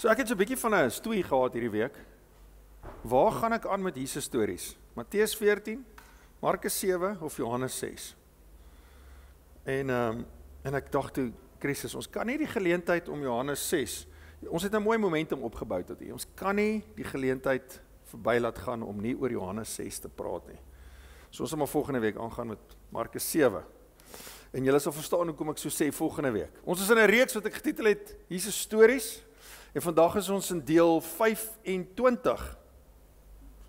So ek het so 'n bietjie van 'n stoei gehad hierdie week. Waar gaan ek aan met Jesus stories? Matteus 14, Markus 7 of Johannes 6? En ek dacht toe, Christus, ons kan nie die geleentheid om Johannes 6, ons het 'n mooi momentum opgebou tot hier, ons kan nie die geleentheid verby laat gaan om nie oor Johannes 6 te praat nie. So ons sal maar volgende week aangaan met Markus 7. En julle sal verstaan hoekom ek so sê volgende week. Ons is in 'n reeks wat ek getitel het, Jesus stories, en vandag is ons in deel 25.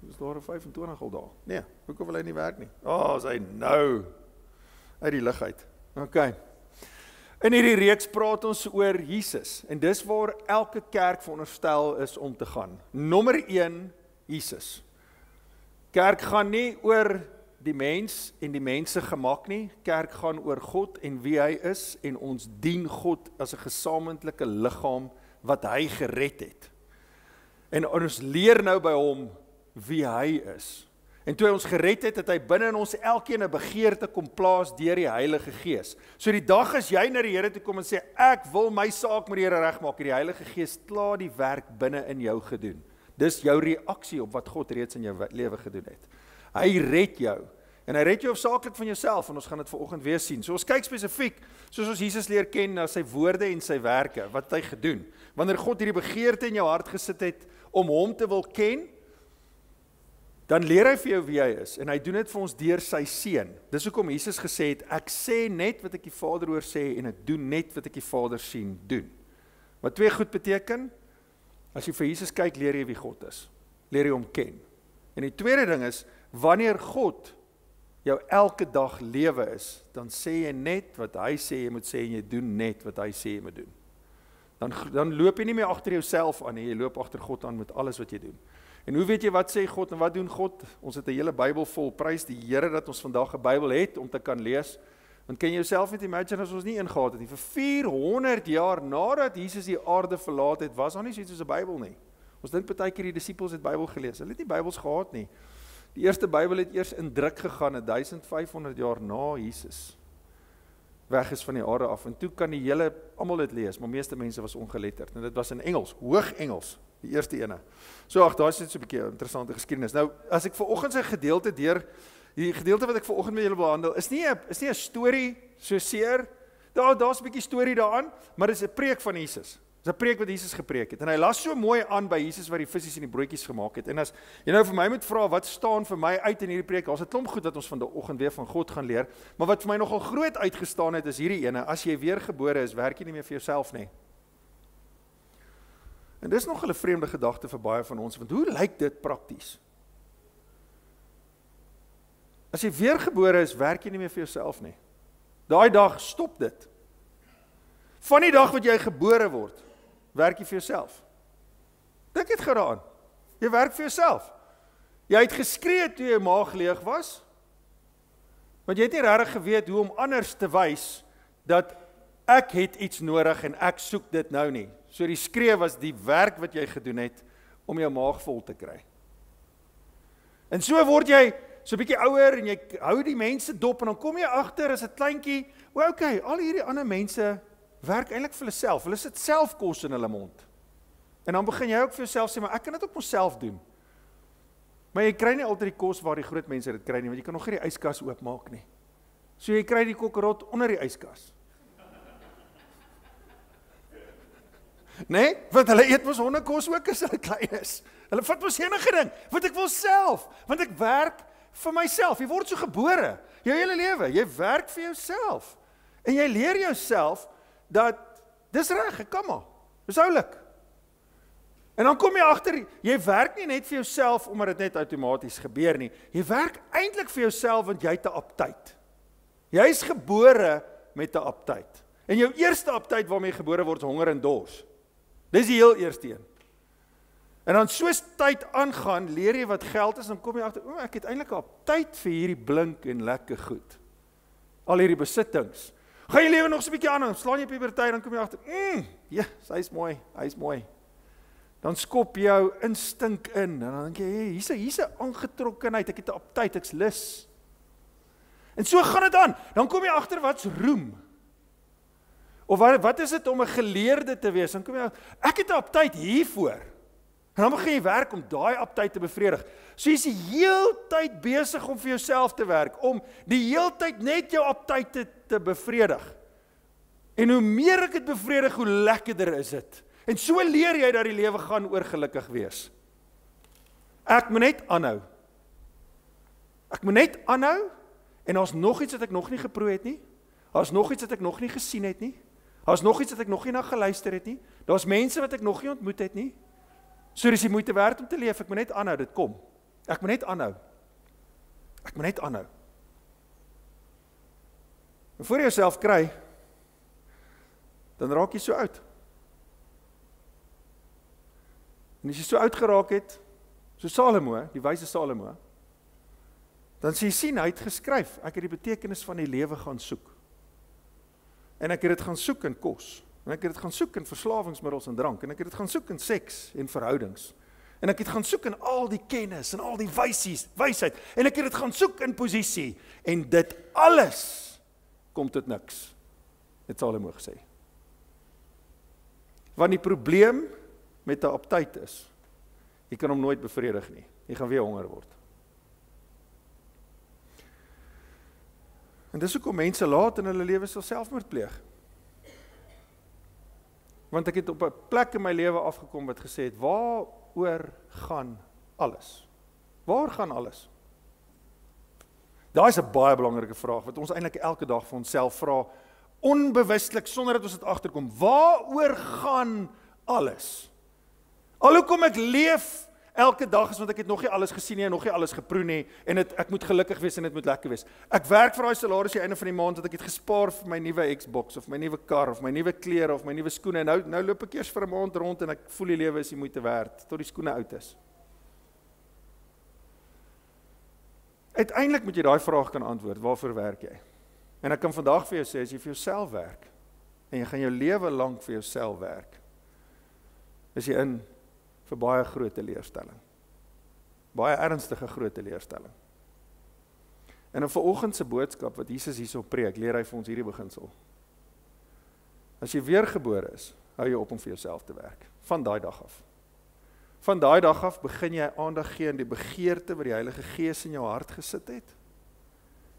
Is daar 'n 25 al daar? Nee, hoekom wil hy nie werk nie? Is hy nou uit die lug uit. Ok. In hierdie reeks praat ons oor Jesus, en dis waar elke kerk veronderstel is om te gaan. Nommer 1, Jesus. Kerk gaan nie oor die mens en die mense gemak nie. Kerk gaan oor God en wie hy is, en ons dien God as 'n gesamentlike liggaam wat hy gered het. En ons leer nou by hom wie hy is. En toe hy ons gered het, het hy binne in ons elkeen 'n begeerte kom plaas deur die Heilige Gees. So die dag as jy na die Here toe kom en sê, ek wil my saak met die Here regmaak, het die Heilige Gees klaar die werk binne in jou gedoen. Dis jou reaksie op wat God reeds in jou lewe gedoen het. Hy red jou. En hy red jou hoofsaaklik van jouself, en ons gaan dit vanoggend weer sien. So ons kyk spesifiek, soos ons Jesus leer ken, na sy woorde en sy werke, wat hy gedoen. Wanneer God hierdie begeerte in jou hart gesit het, om hom te wil ken, dan leer hy vir jou wie hy is, en hy doen dit vir ons deur sy seun. Dis hoekom Jesus gesê het, ek sê net wat ek die Vader hoor sê, en ek doen net wat ek die Vader sien doen. Wat twee goed beteken, as jy vir Jesus kyk, leer jy wie God is. Leer jy hom ken. En die tweede ding is, wanneer God jou elke dag lewe is, dan sê jy net wat hy sê jy moet sê, en jy doen net wat hy sê jy moet doen. Dan loop jy nie meer agter jouself aan nie, jy loop agter God aan met alles wat jy doen. En hoe weet jy wat sê God en wat doen God? Ons het 'n hele Bybel vol, prys die Here dat ons vandag 'n Bybel het om te kan lees. Want kan jy jouself net imagine as ons nie ingehaat het nie. Vir 400 jaar nadat Jesus die aarde verlaat het, was daar nie so iets soos 'n Bybel nie. Ons dink partykeer die disippels het Bybel gelees. Hulle het nie Bybels gehad nie. Die eerste Bybel het eers in druk gegaan 1500 jaar na Jesus weg is van die aarde af. En toe kan die hele, almal dit lees, maar meeste mense was ongeletterd. En dit was in Engels, hoog Engels, die eerste ene. So daar is dit so 'n bietjie interessante geskiedenis. Nou, as ek vanoggend sy gedeelte die gedeelte wat ek vanoggend met julle behandel, is nie 'n storie so seer. Daar's 'n bietjie storie daaraan, maar dit is 'n preek van Jesus. Dis 'n preek wat Jesus gepreek het. En hy las so mooi aan by Jesus wat die visse en die broodjies gemaak het. En as jy nou vir my moet vra, wat staan vir my uit in hierdie preek? Daar's 'n klomp goed wat ons vanoggend weer van God gaan leer, maar wat vir my nogal groot uitgestaan het, is hierdie ene: as jy weergebore is, werk jy nie meer vir jouself nie. En dis nogal 'n vreemde gedagte vir baie van ons, want hoe lyk dit prakties? As jy weergebore is, werk jy nie meer vir jouself nie. Daai dag stop dit. Van die dag wat jy gebore word, werk jy vir jouself. Dink dit gou daaraan. Jy werk vir jouself. Jy het geskree toe jou maag leeg was, want jy het nie regtig geweet hoe om anders te wys dat ek het iets nodig en ek soek dit nou nie. So die skree was die werk wat jy gedoen het om jou maag vol te kry. En so word jy so 'n bietjie ouer en jy hou die mense dop, en dan kom jy agter as 'n kleintjie, okay, al hierdie ander mense werk eintlik vir hulle self. Hulle sit self kos in hulle mond. En dan begin jy ook vir jouself sê, maar ek kan dit ook myself doen. Maar jy kry nie altyd die kos waar die groot mense dit kry nie, want jy kan nog nie die yskas oopmaak nie. So jy kry die kokkerot onder die yskas. Nee, want hulle eet mos hondekos ook as hulle klein is. Hulle vat mos enige ding, want ek wil self, want ek werk vir myself. Jy word so gebore, jou hele lewe, jy werk vir jouself. En jy leer jouself dat dis reg, ek kan maar. Dis oulik. En dan kom jy agter, jy werk nie net vir jouself omdat dit net outomaties gebeur nie. Jy werk eintlik vir jouself want jy het 'n aptyt. Jy is gebore met 'n aptyt. En jou eerste aptyt waarmee jy gebore word, is honger en dors. Dis die heel eerste een. En dan soos tyd aangaan, leer jy wat geld is, en dan kom jy agter, ek het eintlik 'n aptyt vir hierdie blink en lekker goed. Al hierdie besittings. Gaan jy lewe nog so 'n bietjie aan, dan slaan jy puberteit, dan kom jy agter, ja, hy's mooi. Dan skop jou instink in, en dan dink jy, hier's 'n aangetrokkenheid, ek het 'n aptyt, ek's lus. En so gaan dit aan. Dan kom jy agter wat's roem. Of wat is dit om 'n geleerde te wees? Dan kom jy, ek het 'n aptyt hiervoor. En dan begin jy werk om daai aptyt te bevredig. So jy is die heeltyd besig om vir jouself te werk, om die heeltyd net jou aptyte te bevredig. En hoe meer ek dit bevredig, hoe lekkerder is dit. En so leer jy dat die lewe gaan oor gelukkig wees. Ek moet net aanhou. Ek moet net aanhou, en daar's nog iets wat ek nog nie geproe het nie. Daar's nog iets wat ek nog nie gesien het nie. Daar's nog iets wat ek nog nie na geluister het nie. Daar's mense wat ek nog nie ontmoet het nie. So dis die moeite werd om te leef. Ek moet net aanhou, dit kom. Ek moet net aanhou. Ek moet net aanhou. En voor jy jouself kry, dan raak jy so oud. En as jy so oud geraak het, so Salomo, die wyse Salomo, dan sê jy sien, hy het geskryf, ek het die betekenis van die lewe gaan soek. En ek het dit gaan soek in kos. En ek het dit gaan soek in verslawingsmiddels en drank. En ek het dit gaan soek in seks en verhoudings. En ek het gaan soek in al die kennis en al die wysheid. En ek het dit gaan soek in posisie. En dit alles kom tot niks. Het Salomo gesê. Want die probleem met 'n aptyt is, jy kan hom nooit bevredig nie. Jy gaan weer honger word. En dis hoekom mense laat in hulle lewe sal selfmoord pleeg. Want ek het op 'n plek in my lewe afgekom wat gesê het, waaroor gaan alles? Waar gaan alles? Daai is 'n baie belangrike vraag, wat ons eintlik elke dag vir onsself vra, onbewustelik, sonder dat ons dit agterkom. Waaroor gaan alles? Alhoekom ek leef elke dag is want ek het nog nie alles gesien nie en nog nie alles geproe nie en ek moet gelukkig wees en dit moet lekker wees. Ek werk vir daai salaris aan die einde van die maand dat ek het gespaar vir my nuwe Xbox of my nuwe kar of my nuwe klere of my nuwe skoene en nou loop ek eers vir 'n maand rond en ek voel die lewe is die moeite werd tot die skoene oud is. Uiteindelik moet jy daai vraag kan antwoord, waarvoor werk jy? En ek kan vandag vir jou sê, as jy vir jouself werk en jy gaan jou lewe lank vir jouself werk, is jy in vir baie groot teleurstelling. Baie ernstige groot teleurstelling. En in vanoggend se boodskap wat Jesus hierso preek, leer hy vir ons hierdie beginsel. As jy weergebore is, hou jy op om vir jouself te werk. Van daai dag af. Van daai dag af begin jy aandag gee aan die begeerte wat die Heilige Gees in jou hart gesit het.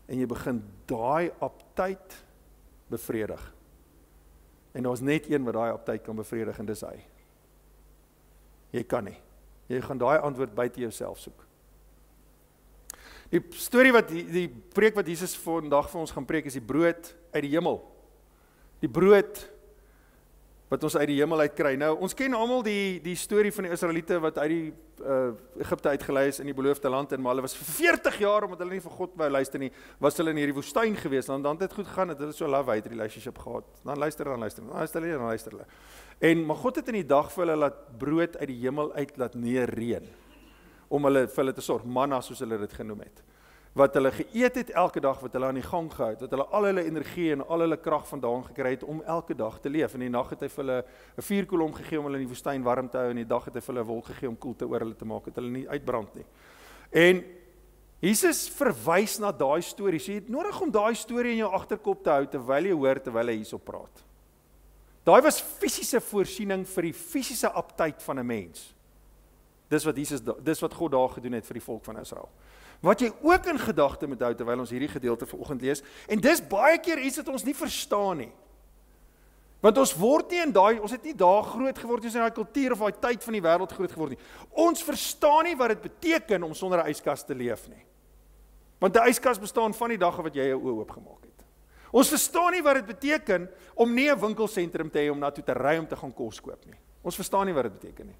En jy begin daai aptyt bevredig. En daar's net een wat daai aptyt kan bevredig en dis hy. Jy kan nie. Jy gaan daai antwoord buite jouself soek. Die storie die preek wat Jesus vandag vir ons gaan preek is die brood uit die hemel. Die brood wat ons uit die hemel uit kry. Nou, ons ken almal die storie van die Israeliete wat uit die Egipte uitgelei is in die beloofde land en maar hulle was vir 40 jaar omdat hulle nie vir God wou luister nie, was hulle in hierdie woestyn gewees. Dan het dit goed gegaan, het hulle so 'n love-hate relationship gehad. Dan luister hulle. En maar God het in die dag vir hulle laat brood uit die hemel uit laat neerreën om vir hulle te sorg, manna soos hulle dit genoem het. Wat hulle geëet het elke dag, wat hulle aan die gang gehou het, wat hulle al hulle energie en al hulle krag vandaan gekry het om elke dag te leef. In die nag het hy vir hulle 'n vuurkolom gegee om hulle in die woestyn warm te hou en in die dag het hy vir hulle 'n wolk gegee om koelte oor hulle te maak, dat hulle nie uitbrand nie. En Jesus verwys na daai storie. So jy het nodig om daai storie in jou agterkop te hou terwyl jy hoor terwyl hy hierso praat. Daai was fisiese voorsiening vir die fisiese aptyt van 'n mens. Dis wat God daar gedoen het vir die volk van Israel. Wat jy ook in gedagte moet hou terwyl ons hierdie gedeelte vanoggend lees, en dis baie keer iets wat ons nie verstaan nie. Want ons word nie ons het nie daar groot geword, ons in daai kultuur of daai tyd van die wêreld groot geword nie. Ons verstaan nie wat dit beteken om sonder 'n yskas te leef nie. Want 'n yskas bestaan van die dag wat jy jou oë oopgemaak het. Ons verstaan nie wat dit beteken om nie 'n winkelsentrum te hê om na toe te ry om te gaan kos koop nie. Ons verstaan nie wat dit beteken nie.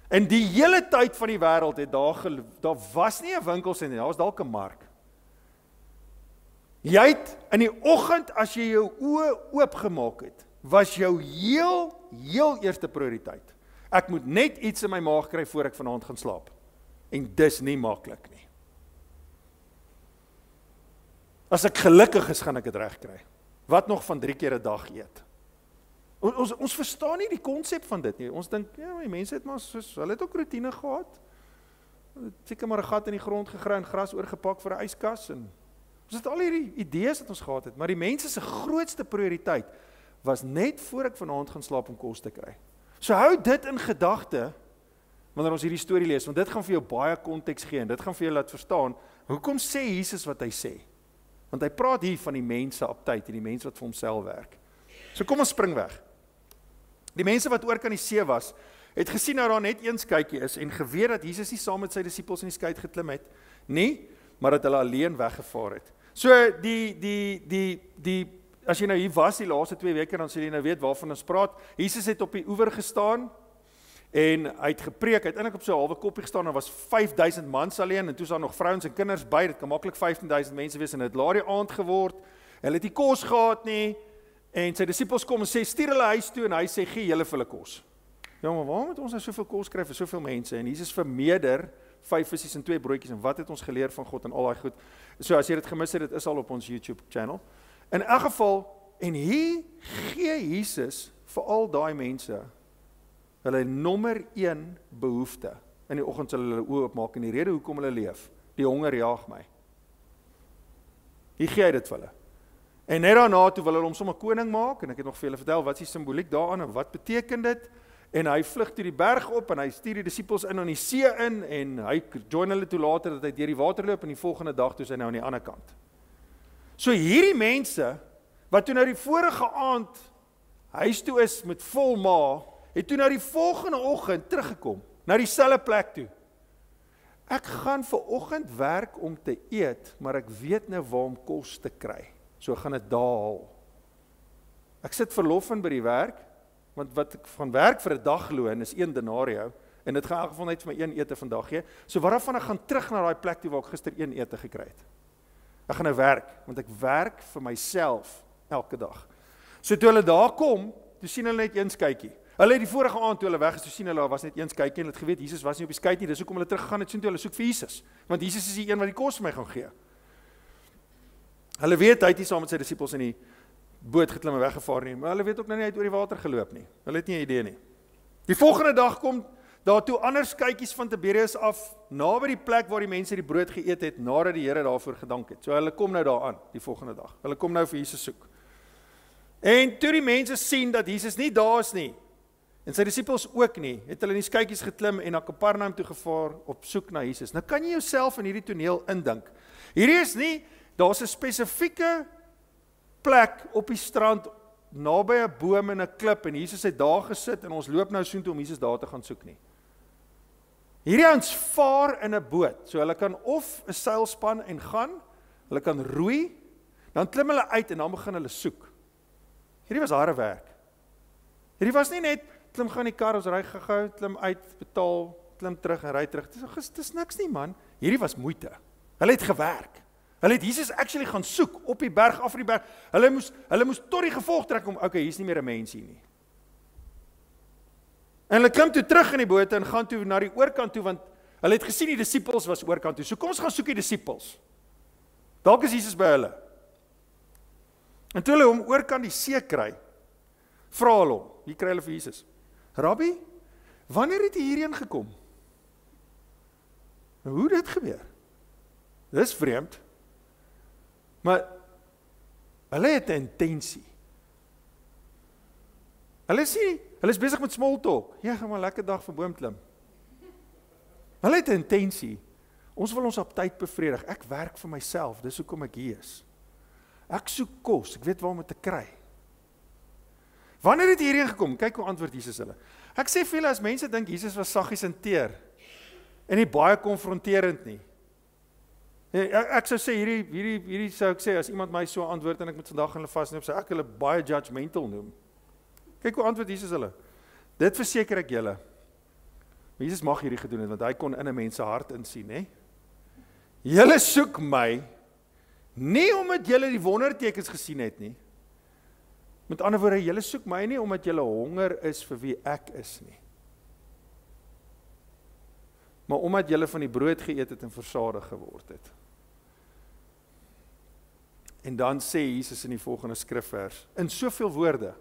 En die hele tyd van die wêreld het daar was nie 'n winkelsentrum, daar was dalk 'n mark. Jy het in die oggend as jy jou oë oopgemaak het, was jou heel eerste prioriteit. Ek moet net iets in my maag kry voor ek vanaand gaan slaap. En dis nie maklik nie. As ek gelukkig is, gaan ek dit reg kry. Wat nog van 3 keer 'n dag eet? Ons verstaan nie die konsep van dit nie. Ons dink, ja, die mense het maar soos, hulle het ook rotine gehad. Seker maar 'n gat in die grond gegrawe en gras oorgepak vir 'n yskas en ons het al hierdie idees wat ons gehad het, maar die mense se grootste prioriteit was net voor ek vanaand gaan slaap om kos te kry. So hou dit in gedagte, wanneer ons hierdie storie lees, want dit gaan vir jou baie konteks gee, en dit gaan vir jou laat verstaan, hoekom sê Jesus wat hy sê? Want hy praat hier van die mense aptyd, en die mense wat vir homself werk. So kom ons spring weg. Die mense wat oor kan die see was, het gesien dat daar net een skytjie is, en geweet dat Jesus nie saam met sy disippels in die skyt geklim het, nie, maar dat hulle alleen weggevaar het. So as jy nou hier was die laaste 2 weke, dan sal jy nou weet waarvan ons praat. Jesus het op die oewer gestaan, en hy het gepreek, uiteindelik op so 'n halwe koppie gestaan, daar was 5000 mans alleen, en toe is daar nog vrouens en kinders by, dit kan maklik 15000 mense wees, en het laat die aand geword, hulle het nie kos gehad nie, en sy disippels kom en sê, stuur hulle huis toe, en hy sê, gee julle vir hulle kos. Ja, maar waarom moet ons nou soveel kos kry vir soveel mense, en Jesus vermeerder 5 visse en 2 broodjies, en wat het ons geleer van God, en al daai goed. So as jy dit gemis het, dit is al op ons YouTube channel. In elk geval, en hier gee Jesus vir al daai mense, hulle nommer 1 behoefte. In die oggend sal hulle oë oopmaak, en die rede hoekom hulle leef, die honger jaag my. Hier gee hy dit vir hulle. En net daarna toe wil hulle hom sommer koning maak, en ek het nog vir julle vertel, wat is die simboliek daaraan, en wat beteken dit? En hy vlug toe die berg op, en hy stuur die disippels in aan die see in, en hy join hulle toe later, dat hy deur die water loop, en die volgende dag toe is hy nou aan die ander kant. So hierdie mense, wat toe nou die vorige aand huis toe is met vol maag, het toe nou die volgende oggend teruggekom, na dieselfde plek toe. Ek gaan vir oggend werk om te eet, maar ek weet nou waar om kos te kry. So gaan dit daar haal. Ek sit verlof in by die werk, want wat ek van werk vir 'n dagloon is 1 denario, en dit gaan in elk geval net vir my 1 ete vandag gee. So waarvan ek gaan terug na daai plek toe waar ek gister 1 ete gekry het. Ek gaan nou werk, want ek werk vir myself elke dag. So toe hulle daar kom, toe sien hulle net een skytjie. Hulle het die vorige aand toe hulle weg is, toe sien hulle daar was net een skytjie, en hulle het geweet Jesus was nie op die skytjie, dis hoekom hulle teruggegaan het, sien toe hulle soek vir Jesus, want Jesus is die een wat die kos vir my gaan gee. Hulle weet hy het nie saam met sy disippels in die boot geklim en weggevaar nie, maar hulle weet ook nou nie hy het oor die water geloop nie. Hulle het nie 'n idee nie. Die volgende dag kom daartoe ander skytjies van Tiberias af, naby die plek waar die mense die brood geëet het, nadat die Here daarvoor gedank het. So hulle kom nou daaraan, die volgende dag. Hulle kom nou vir Jesus soek. En toe die mense sien dat Jesus nie daar is nie, en sy disippels ook nie, het hulle in die skytjies geklim en na Kapernaum toe gevaar op soek na Jesus. Nou kan jy jouself in hierdie toneel indink. Hierdie is nie, daar's 'n spesifieke plek op die strand, naby 'n boom en 'n klip, en Jesus het daar gesit, en ons loop nou soontoe om Jesus daar te gaan soek nie. Hierdie ouens vaar in 'n boot, so hulle kan of 'n seilspan en gaan, hulle kan roei, dan klim hulle uit en dan begin hulle soek. Hierdie was harde werk. Hierdie was nie net, klim gaan die kar, ons ry gou, klim uit, betaal, klim terug en ry terug. Dit is niks nie, man. Hierdie was moeite. Hulle het gewerk. Hulle het Jesus actually gaan soek, op die berg, af die berg. Hulle moes tot die gevolg trek om, okay, hier is nie meer 'n mens hier nie. En hulle klim toe terug in die boot en gaan toe na die oorkant toe, want hulle het gesien die disippels was oorkant toe. So kom ons gaan soek die disippels. Dalk is Jesus by hulle. En toe hulle hom oorkant die see kry, vra hulle hom, hier kry hulle vir Jesus. Rabbi, wanneer het jy hierheen gekom? Nou, hoe dit gebeur? Dis vreemd. Maar hulle het 'n intensie. Hulle is besig met small talk. Ja, gaan maar lekker dag vir boomklim. Hulle het 'n intensie. Ons wil ons op tyd bevredig. Ek werk vir myself, dis hoekom ek hier is. Ek soek kos, ek weet waar om dit te kry. Wanneer het jy hierheen gekom? Kyk hoe antwoord Jesus hulle. Ek sê vir julle, as mense dink Jesus was saggies en teer, en nie baie konfronterend nie. Ek sou sê, hierdie sou ek sê, as iemand my so antwoord, en ek moet vandag hulle vasneem, sou ek hulle baie judgmental noem. Kyk hoe antwoord Jesus hulle. Dit verseker ek julle. Jesus mag hierdie gedoen het, want hy kon in 'n mens se hart insien, hè? Julle soek my, nie omdat julle die wondertekens gesien het nie. Met ander woorde, julle soek my nie omdat julle honger is vir wie ek is nie. Maar omdat julle van die brood geëet het en versadig geword het. En dan sê Jesus in die volgende skrifvers, in soveel woorde,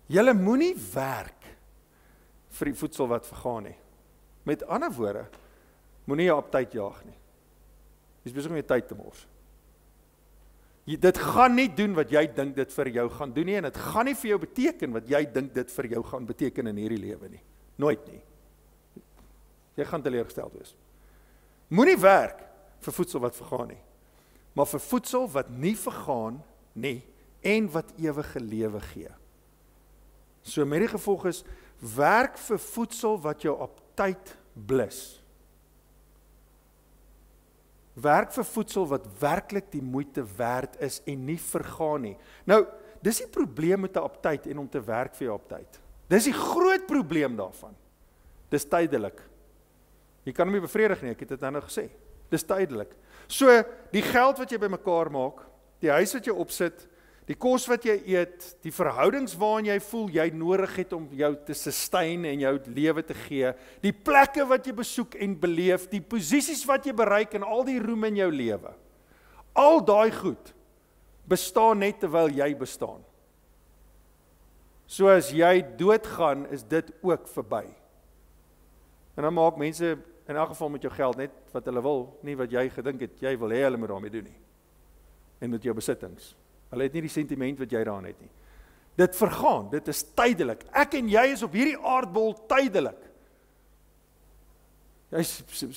julle moenie werk vir die voedsel wat vergaan nie. Met ander woorde, moenie jou op tyd jaag nie. Jy is besig om jou tyd te mors. Dit gaan nie doen wat jy dink dit vir jou gaan doen nie, en dit gaan nie vir jou beteken wat jy dink dit vir jou gaan beteken in hierdie lewe nie. Nooit nie. Jy gaan teleurgesteld wees. Moenie werk vir voedsel wat vergaan nie, maar vir voedsel wat nie vergaan nie, en wat ewige lewe gee. So met die gevolg is, werk vir voedsel wat jou aptyt blus. Werk vir voedsel wat werklik die moeite werd is en nie vergaan nie. Nou, dis die probleem met 'n aptyt en om te werk vir jou aptyt. Dis die groot probleem daarvan. Dis tydelik. Jy kan hom nie bevredig nie, ek het dit nou gesê. Dis tydelik. So, die geld wat jy bymekaar maak, die huis wat jy opsit, die kos wat jy eet, die verhoudings waarin jy voel jy nodig het om jou te sustain en jou lewe te gee, die plekke wat jy besoek en beleef, die posisies wat jy bereik en al die roem in jou lewe. Al daai goed bestaan net terwyl jy bestaan. So as jy doodgaan, is dit ook verby. En dan maak mense in elk geval met jou geld net wat hulle wil, nie wat jy gedink het, jy wil hê hulle moet daarmee doen nie. En met jou besittings. Hulle het nie die sentiment wat jy daaraan het nie. Dit vergaan, dit is tydelik. Ek en jy is op hierdie aardbol tydelik.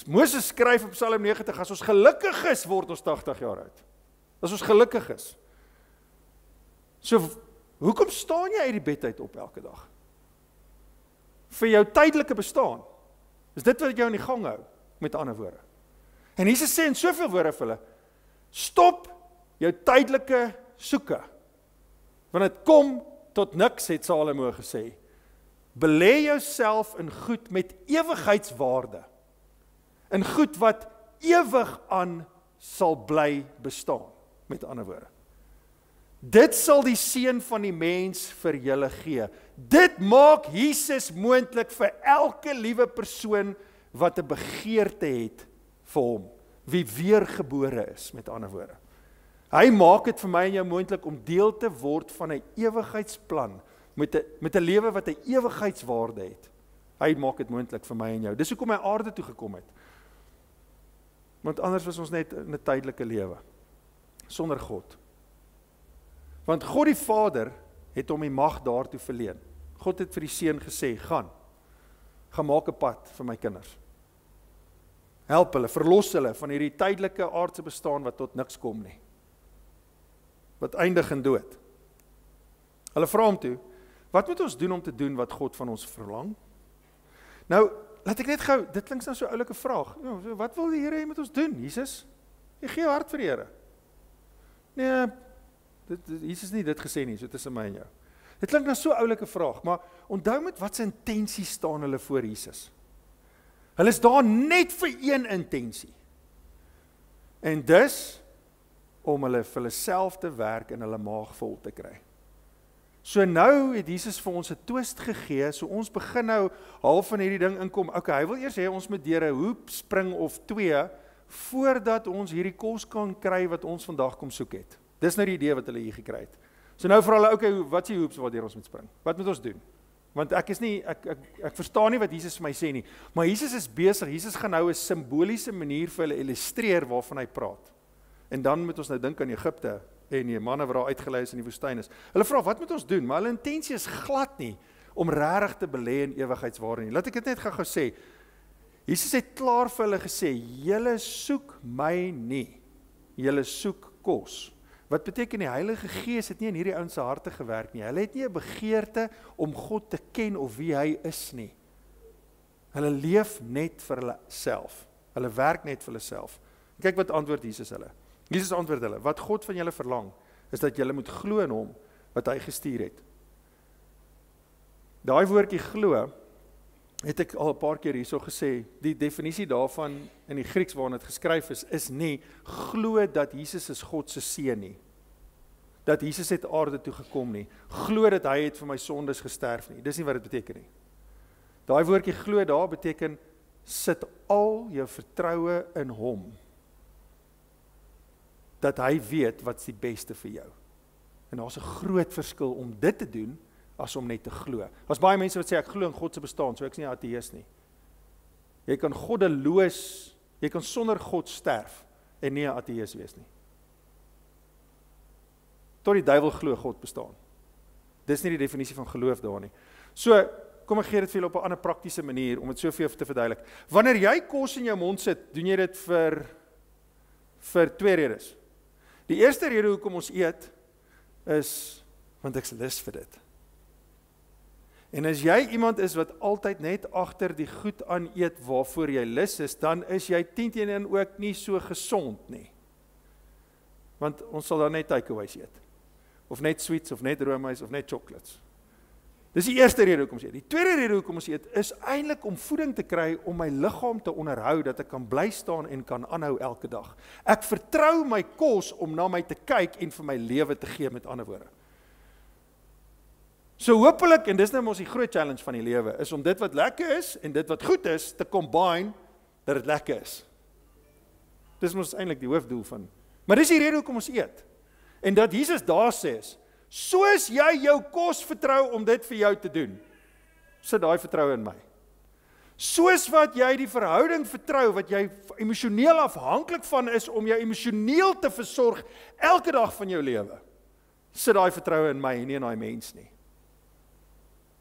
Moses skryf op Psalm 90, as ons gelukkig is, word ons 80 jaar oud. As ons gelukkig is. So, hoekom staan jy uit die bed uit op elke dag? Vir jou tydelike bestaan. Is dit wat jou in die gang hou, met ander woorde. En Jesus sê in soveel woorde vir hulle, stop jou tydelike soeke. Want dit kom tot niks, het Salomo gesê. Belê jouself in goed met ewigheidswaarde. In goed wat ewig aan sal bly bestaan, met ander woorde. Dit sal die seun van die mens vir julle gee. Dit maak Jesus moontlik vir elke liewe persoon wat 'n begeerte het vir hom, wie weergebore is, met ander woorde. Hy maak dit vir my en jou moontlik om deel te word van 'n ewigheidsplan, met 'n lewe wat 'n ewigheidswaarde het. Hy maak dit moontlik vir my en jou. Dis hoekom hy aarde toe gekom het. Want anders was ons net in 'n tydelike lewe, sonder God. Want God die Vader het hom die mag daartoe verleen. God het vir die Seun gesê, gaan maak 'n pad vir my kinders. Help hulle, verlos hulle van hierdie tydelike aardse bestaan wat tot niks kom nie. Wat eindig in dood. Hulle vra hom toe, wat moet ons doen om te doen wat God van ons verlang? Nou, laat ek net gou, dit klink nou so 'n oulike vraag. Ja, wat wil die Here hê moet ons doen, Jesus? Jy gee jou hart vir die Here. Nee, Jesus nie dit gesê nie, so tussen my en jou. Dit klink nou so 'n oulike vraag, maar onthou met wat se intensie staan hulle voor Jesus. Hulle is daar net vir een intensie. En dis om hulle vir hulle self te werk en hulle maag vol te kry. So nou het Jesus vir ons 'n twist gegee, so ons begin nou half van hierdie ding inkom. Okay, hy wil eers hê ons moet deur 'n hoep spring of 2 voordat ons hierdie kos kan kry wat ons vandag kom soek het. Dis nou die idee wat hulle hier gekry het. So nou vra hulle, okay, wat is die hoeps waardeur ons moet spring? Wat moet ons doen? Want ek verstaan nie wat Jesus vir my sê nie, maar Jesus is besig, Jesus gaan nou 'n simboliese manier vir hulle illustreer waarvan hy praat. En dan moet ons nou dink aan Egipte en die manne wat daar uitgelei is in die woestyn is. Hulle vra, wat moet ons doen? Maar hulle intensie is glad nie om regtig te belê in ewigheidswaarde nie. Laat ek dit net gou sê. Jesus het klaar vir hulle gesê, julle soek my nie. Julle soek kos. Wat beteken die Heilige Gees het nie in hierdie ouens se harte gewerk nie. Hulle het nie 'n begeerte om God te ken of wie hy is nie. Hulle leef net vir hulle self. Hulle werk net vir hulle self. Kyk wat antwoord Jesus hulle. Jesus antwoord hulle, wat God van julle verlang, is dat julle moet glo in hom wat hy gestuur het. Daai woordjie glo, het ek al 'n paar keer hierso gesê, die definisie daarvan in die Grieks waarin dit geskryf is nie glo dat Jesus is God se seun nie. Dat Jesus het aarde toe gekom nie. Glo dat hy het vir my sondes gesterf nie. Dis nie wat dit beteken nie. Daai woordjie glo daar beteken sit al jou vertroue in hom. Dat hy weet wat's die beste vir jou. En daar's 'n groot verskil om dit te doen as om net te glo. Daar's baie mense wat sê ek glo in God se bestaan, so ek is nie 'n ateïs nie. Jy kan goddeloos, jy kan sonder God sterf en nie 'n ateïs wees nie. tot die duiwel glo God bestaan. Dis nie die definisie van geloof daar nie. So, kom ek gee dit vir julle op 'n ander praktiese manier, om dit so vir jou te verduidelik. Wanneer jy kos in jou mond sit, doen jy dit vir 2 redes. Die eerste rede hoekom ons eet, is, want ek's lus vir dit. En as jy iemand is wat altyd net agter die goed aan eet waarvoor jy lus is, dan is jy 10-1 ook nie so gesond nie. Want ons sal dan net takeaways eet. Of net sweets, of net roomys, of net chocolates. Dis die eerste rede hoekom ons eet. Die tweede rede hoekom ons eet, is eintlik om voeding te kry, om my liggaam te onderhou, dat ek kan bly staan en kan aanhou elke dag. Ek vertrou my kos om na my te kyk en vir my lewe te gee, met ander woorde. So hopelik, en dis nou ons die groot challenge van die lewe, is om dit wat lekker is, en dit wat goed is, te combine, dat dit lekker is. Dis ons eintlik die hoofdoel van. Maar dis die rede hoekom ons eet. En dat Jesus daar sê is, soos jy jou kos vertrou om dit vir jou te doen, sit daai vertroue in my. Soos wat jy die verhouding vertrou, wat jy emosioneel afhanklik van is, om jou emosioneel te versorg, elke dag van jou lewe, sit daai vertroue in my, en nie in daai mens nie.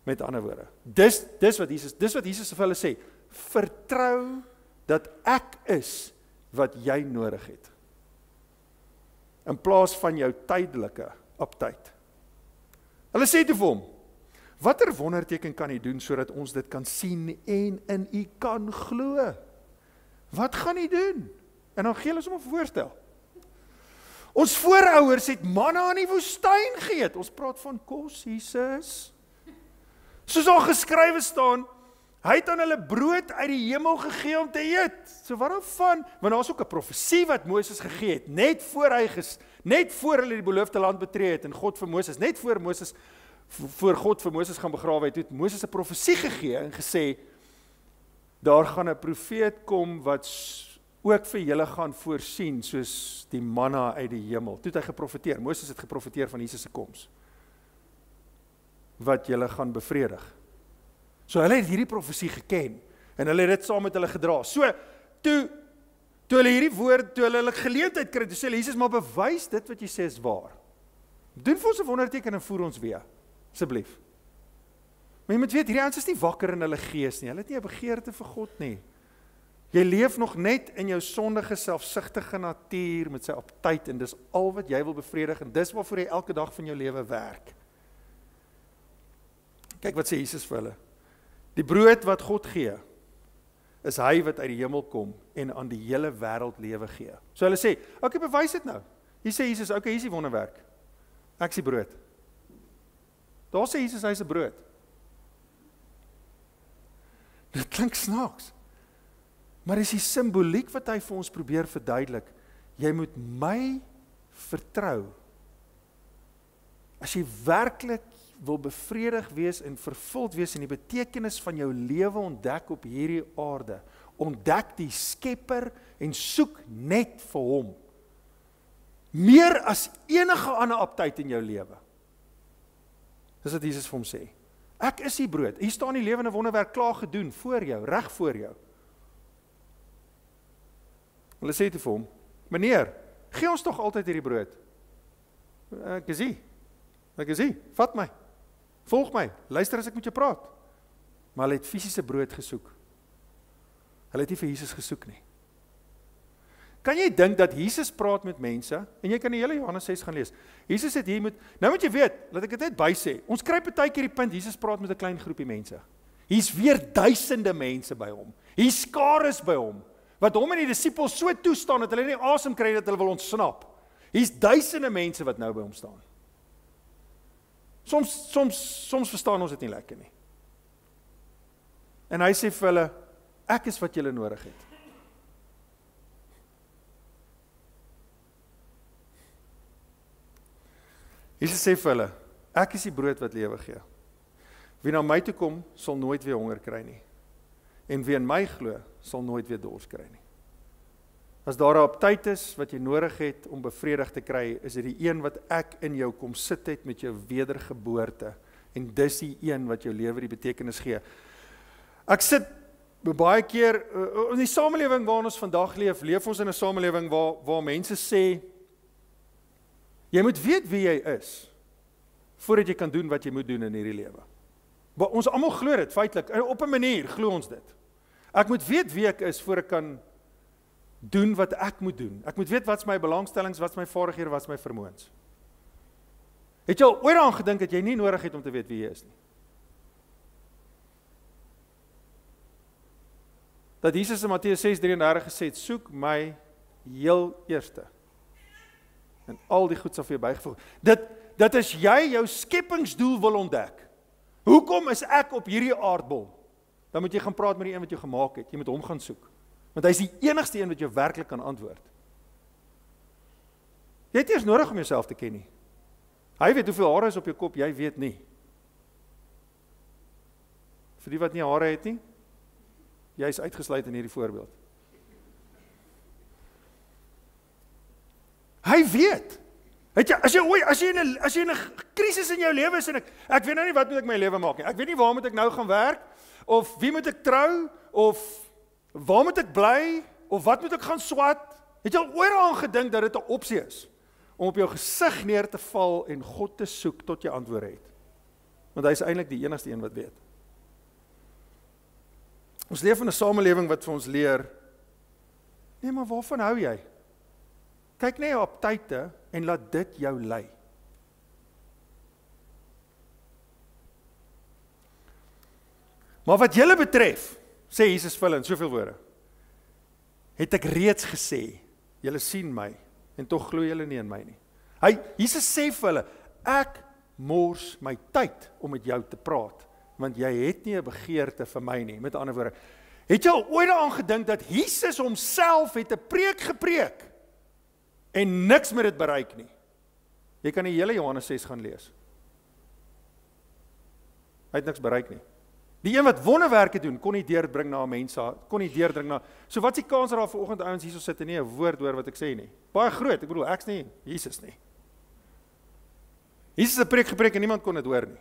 Met ander woorde, dis wat Jesus vir hulle sê, vertrou dat ek is wat jy nodig het, in plaas van jou tydelike aptyd. Hulle sê toe vir hom, watter wonderteken kan u doen, sodat ons dit kan sien en in u kan glo? Wat gaan u doen? En dan gee hulle hom 'n voorstel. Ons voorouers het manna in die woestyn geëet. Ons praat van kos, Jesus. Soos al geskrywe staan, hy het aan hulle brood uit die hemel gegee om te eet. So wat daarvan? Want daar's ook 'n profesie wat Moses gegee het, net voor hulle die beloofde land betree het, en God vir Moses, net voor God vir Moses gaan begrawe het Moses 'n profesie gegee en gesê, daar gaan 'n profeet kom wat ook vir julle gaan voorsien, soos die manna uit die hemel. Toe het hy geprofeteer, Moses het geprofeteer van Jesus se koms, wat julle gaan bevredig. So hulle het hierdie profesie geken, en hulle het dit saam met hulle gedra. So, toe hulle hierdie woord, toe hulle geleentheid kry, toe sê hulle, Jesus, maar bewys dit wat jy sê is waar. Doen vir ons 'n wonderteken en voer ons weer, asseblief. Maar jy moet weet, hierdie ouens is nie wakker in hulle gees nie, hulle het nie 'n begeerte vir God nie. Jy leef nog net in jou sondige, selfsugtige natuur, met sy aptyd, en dis al wat jy wil bevredig, en dis waarvoor jy elke dag van jou lewe werk. Kyk wat sê Jesus vir hulle. Die brood wat God gee, is hy wat uit die hemel kom en aan die hele wêreld lewe gee. So hulle sê, okay, bewys dit nou. Hier sê Jesus, okay, hier is die wonderwerk. Ek is die brood. Daar sê Jesus, hy is 'n brood. Dit klink snaaks. Maar is die simboliek wat hy vir ons probeer verduidelik. Jy moet my vertrou. As jy werklik wil bevredig wees en vervuld wees en die betekenis van jou lewe ontdek op hierdie aarde, ontdek die Skepper en soek net vir hom. Meer as enige ander aptyd in jou lewe. Dis wat Jesus vir hom sê. Ek is die brood. Hier staan die lewende wonderwerk klaar gedoen voor jou, reg voor jou. Hulle sê toe vir hom, meneer, gee ons tog altyd hierdie brood. Ek is hier, vat my. Volg my, luister as ek met jou praat. Maar hulle het fisiese brood gesoek. Hulle het nie vir Jesus gesoek nie. Kan jy dink dat Jesus praat met mense, en jy kan die hele Johannes 6 gaan lees, Jesus het hier moet, nou moet jy weet, laat ek dit net by sê, ons kry partykeer die punt, Jesus praat met 'n klein groepie mense. Hier's weer duisende mense by hom, hier's skares by hom, wat hom en die disippels so toestaan, dat hulle nie asem kry, dat hulle wil ontsnap. Hier's duisende mense wat nou by hom staan. Soms verstaan ons dit nie lekker nie. En hy sê vir hulle, ek is wat julle nodig het. Jesus sê vir hulle, ek is die brood wat lewe gee. Wie na my toe kom, sal nooit weer honger kry nie. En wie in my glo, sal nooit weer dors kry nie. As daar 'n aptyd is wat jy nodig het om bevredig te kry, is dit die een wat ek in jou kom sit het met jou wedergeboorte. En dis die een wat jou lewe die betekenis gee. Ek sit baie keer, in die samelewing waarin ons vandag leef ons in 'n samelewing waar mense sê, Jy moet weet wie jy is, voordat jy kan doen wat jy moet doen in hierdie lewe. Ons almal glo dit, feitlik, op 'n manier glo ons dit. Ek moet weet wie ek is, voor ek kan doen wat ek moet doen. Ek moet weet wat is my belangstellings, wat is my vaardighede, wat is my vermoëns. Het jy al ooit aan gedink dat jy nie nodig het om te weet wie jy is nie? Dat Jesus in Matteus 6:33 gesê het, soek my heel eerste. En al die goed sal vir jou bygevoeg. Dit is jy jou skepingsdoel wil ontdek. Hoekom is ek op hierdie aardbol? Dan moet jy gaan praat met die een wat jou gemaak het. Jy moet hom gaan soek. Want hy is die enigste een wat jou werklik kan antwoord. Jy het eers nodig om jouself te ken nie. Hy weet hoeveel hare is op jou kop, jy weet nie. Vir die wat nie hare het nie, jy is uitgesluit in hierdie voorbeeld. Hy weet. As jy in 'n krisis in jou lewe is en ek weet nou nie wat moet ek my lewe maak nie. Ek weet nie waar moet ek nou gaan werk, of wie moet ek trou, of waar moet ek bly, of wat moet ek gaan swat? Het jy al ooit aan gedink dat dit 'n opsie is om op jou gesig neer te val en God te soek tot jy antwoorde het? Want hy is eintlik die enigste een wat weet. Ons leef in 'n samelewing wat vir ons leer, nee, maar waarvan hou jy? Kyk net op tye en laat dit jou lei. Maar wat julle betref, sê Jesus vir hulle in soveel woorde, het ek reeds gesê, julle sien my, en tog glo julle nie in my nie. Jesus sê vir hulle, ek mors my tyd om met jou te praat, want jy het nie 'n begeerte vir my nie. Met ander woorde, het jy al ooit daaraan gedink dat Jesus homself het 'n preek gepreek, en niks met dit bereik nie? Jy kan die hele Johannes 6 gaan lees. Hy het niks bereik nie. Die een wat wonderwerke doen, kon nie deurbring na mense, kon nie deurdring na, so wat is die kans dat daar vanoggend ouens hierso sit en nie 'n woord hoor wat ek sê nie? Baie groot, ek bedoel, ek's nie, Jesus nie. Jesus het 'n preek gepreek en niemand kon dit hoor nie.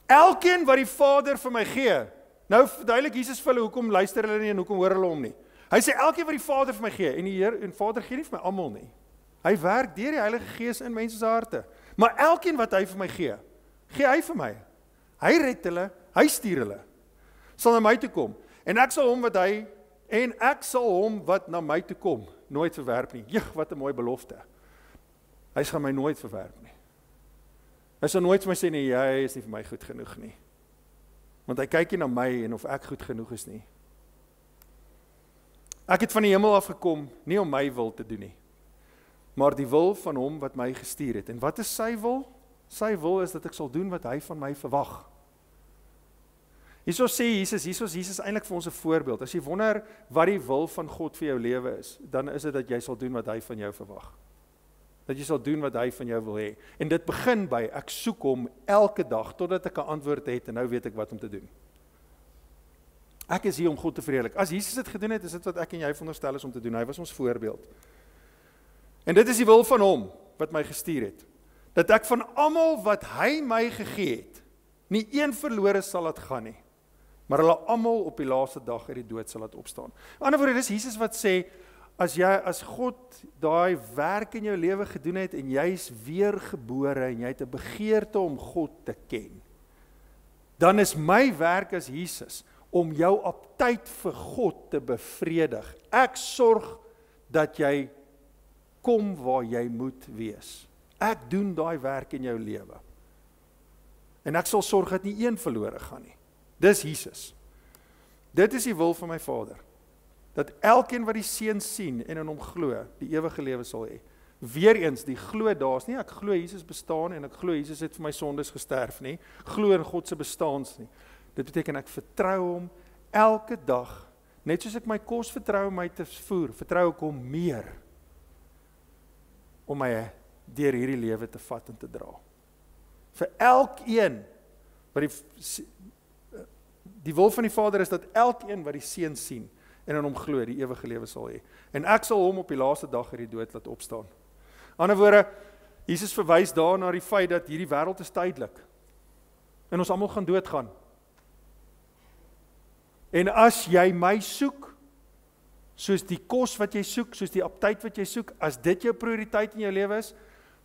Elkeen wat die Vader vir my gee, nou verduidelik Jesus vir hulle, hoekom luister hulle nie en hoekom hoor hulle hom nie. Hy sê, elkeen wat die Vader vir my gee, en die Heer en Vader gee nie vir my almal nie. Hy werk deur die Heilige Gees in mense se harte. Maar elkeen wat hy vir my gee hy vir my. Hy red hulle, hy stuur hulle. Sal na my toe kom. En ek sal hom wat na my toe kom, nooit verwerp nie. Wat 'n mooi belofte. Hy gaan my nooit verwerp nie. Hy sal nooit vir my sê, nee, jy is nie vir my goed genoeg nie. Want hy kyk nie na my en of ek goed genoeg is nie. Ek het van die hemel af gekom, nie om my wil te doen nie, maar die wil van hom wat my gestuur het. En wat is sy wil? Sy wil is dat ek sal doen wat hy van my verwag. Hierso sê Jesus eintlik vir ons 'n voorbeeld. As jy wonder wat die wil van God vir jou lewe is, dan is dit dat jy sal doen wat hy van jou verwag. Dat jy sal doen wat hy van jou wil hê. En dit begin by, ek soek hom elke dag, totdat ek 'n antwoord het, en nou weet ek wat om te doen. Ek is hier om God te verheerlik. As Jesus dit gedoen het, is dit wat ek en jy veronderstel is om te doen. Hy was ons voorbeeld. En dit is die wil van hom, wat my gestuur het. Dat ek van almal wat hy my gegee het, nie een verlore sal laat gaan nie, maar hulle almal op die laaste dag uit die dood sal laat opstaan. Aan die ander woorde, dis Jesus wat sê, as God daai werk in jou lewe gedoen het, en jy is weergebore, en jy het 'n begeerte om God te ken, dan is my werk as Jesus, om jou aptyt vir God te bevredig. Ek sorg dat jy kom waar jy moet wees. Ek doen daai werk in jou lewe. En ek sal sorg dat nie een verlore gaan nie. Dis Jesus. Dit is die wil van my Vader. Dat elkeen wat die Seun sien en in hom glo, die ewige lewe sal hê. Weereens, die glo daar's nie, ek glo Jesus bestaan en ek glo Jesus het vir my sondes gesterf nie. Glo in God se bestaans nie. Dit beteken ek vertrou hom elke dag, net soos ek my kos vertrou om my te voer, vertrou ek hom meer om my deur hierdie lewe te vat en te dra. Vir elkeen wat die wil van die Vader is dat elkeen wat die Seun sien en in hom glo, die ewige lewe sal hê. En ek sal hom op die laaste dag uit die dood laat opstaan. Ander woorde, Jesus verwys daar na die feit dat hierdie wêreld is tydelik. En ons almal gaan doodgaan. En as jy my soek, soos die kos wat jy soek, soos die aptyt wat jy soek, as dit jou prioriteit in jou lewe is,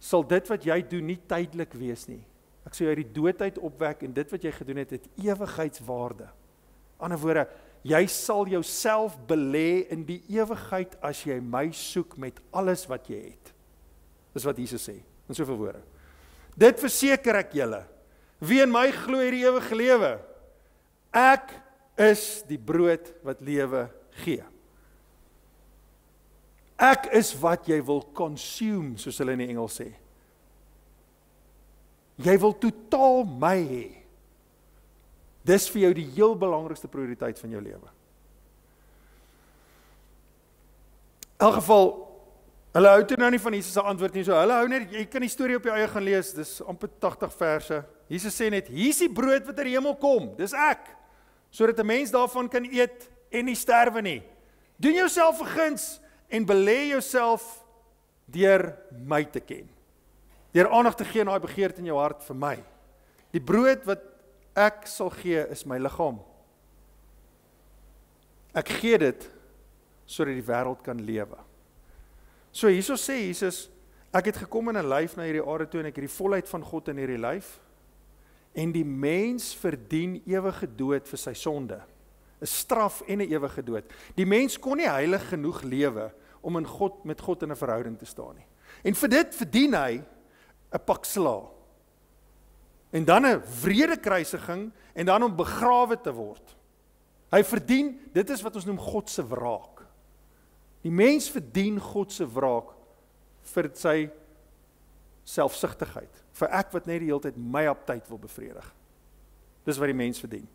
sal dit wat jy doen nie tydelik wees nie. Ek sal jou uit die dood uit opwek en dit wat jy gedoen het ewigheidswaarde. Ander woorde, jy sal jouself belê in die ewigheid as jy my soek met alles wat jy het. Dis wat Jesus sê, in soveel woorde. Dit verseker ek julle, wie in my glo het die ewige lewe. Ek is die brood wat lewe gee. Ek is wat jy wil consume, soos hulle in die Engels sê. Jy wil totaal my hê. Dis vir jou die heel belangrikste prioriteit van jou lewe. In elk geval, hulle hou toe nou nie van Jesus se antwoord nie, so hulle hou net, jy kan die storie op jou eie gaan lees, dis amper 80 verse. Jesus sê net, hier is die brood wat uit die hemel kom, dis ek, sodat 'n mens daarvan kan eet en nie sterwe nie. Doen jouself 'n guns en belê jouself deur my te ken. Deur aandag te gee aan daai begeerte in jou hart vir my. Die brood wat ek sal gee is my liggaam. Ek gee dit sodat die wêreld kan lewe. So hierso sê Jesus, ek het gekom in 'n lyf na hierdie aarde toe en ek het die volheid van God in hierdie lyf. En die mens verdien ewige dood vir sy sonde. 'n Straf en 'n ewige dood. Die mens kon nie heilig genoeg lewe om met God in 'n verhouding te staan nie. En vir dit verdien hy 'n pak sla. En dan 'n wrede kruisiging en dan om begrawe te word. Hy verdien, dit is wat ons noem God se wraak. Die mens verdien God se wraak vir sy selfsugtigheid. Vir ek wat net die hele tyd my aptyd wil bevredig. Dis wat die mens verdien.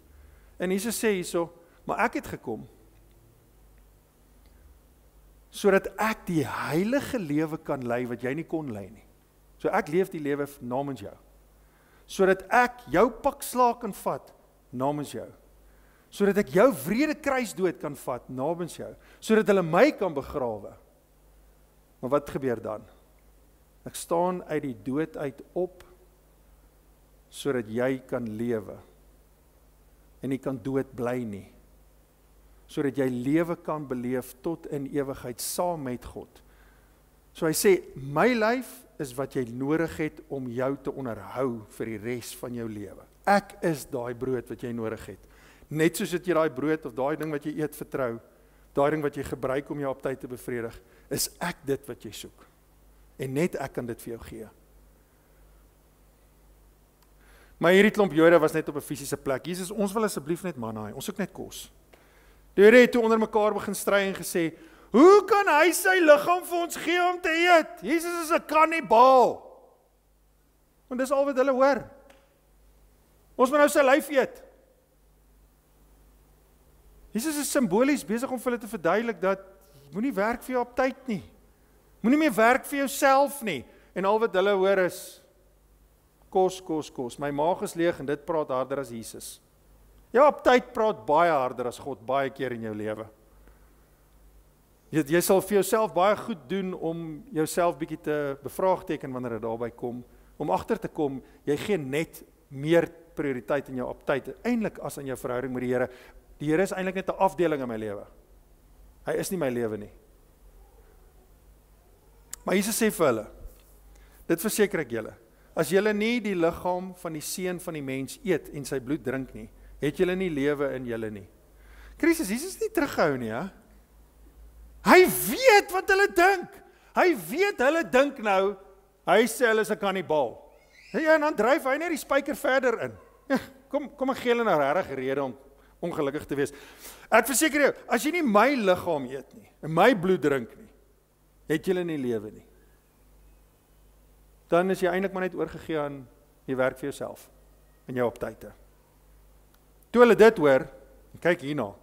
En Jesus sê hierso, maar ek het gekom sodat ek die heilige lewe kan lei wat jy nie kon lei nie. So ek leef die lewe namens jou. Sodat ek jou pak slaag kan vat namens jou. Sodat ek jou wrede kruisdood kan vat namens jou. Sodat hulle my kan begrawe. Maar wat gebeur dan? Ek staan uit die dood uit op sodat jy kan lewe. En jy kan dood bly nie. Sodat jy lewe kan beleef tot in ewigheid saam met God. So hy sê, my lyf is wat jy nodig het om jou te onderhou vir die res van jou lewe. Ek is daai brood wat jy nodig het. Net soos dat jy daai brood of daai ding wat jy eet vertrou, daai ding wat jy gebruik om jou aptyd te bevredig, is ek dit wat jy soek. En net ek kan dit vir jou gee. Maar hierdie klomp Jode was net op 'n fisiese plek. Jesus, ons wil asseblief net manna hê. Ons soek net kos. Die Jode het toe onder mekaar begin stry en gesê, hoe kan hy sy liggaam vir ons gee om te eet? Jesus is 'n kannibaal. Want dis al wat hulle hoor. Ons moet nou sy lyf eet. Jesus is simbolies besig om vir hulle te verduidelik dat moenie werk vir jou op tyd nie. Moenie meer werk vir jouself nie. En al wat hulle hoor is kos, kos, kos. My maag is leeg en dit praat harder as Jesus. Jou op tyd praat baie harder as God baie keer in jou lewe. Jy sal vir jouself baie goed doen om jouself bietjie te bevraagteken wanneer dit daarby kom, om agter te kom, jy gee net meer prioriteit in jou aptyd, eintlik as in jou verhouding met die Here. Die Here is eintlik net 'n afdeling in my lewe. Hy is nie my lewe nie. Maar Jesus sê vir hulle, dit verseker ek julle, as julle nie die liggaam van die Seun van die mens eet en sy bloed drink nie, het julle nie lewe in julle nie. Jesus is nie teruggehou nie, hè? Hy weet wat hulle dink. Hy weet hulle dink nou, hy sê hulle is 'n kannibaal. Ja, en dan dryf hy net die spyker verder in. Ja, kom ek gee hulle nou regtig rede om ongelukkig te wees. Ek verseker jou, as jy nie my liggaam eet nie, en my bloed drink nie, het julle nie lewe nie. Dan is jy eintlik maar net oorgegee aan jy werk vir jouself in jou optye. Toe hulle dit hoor, kyk hierna,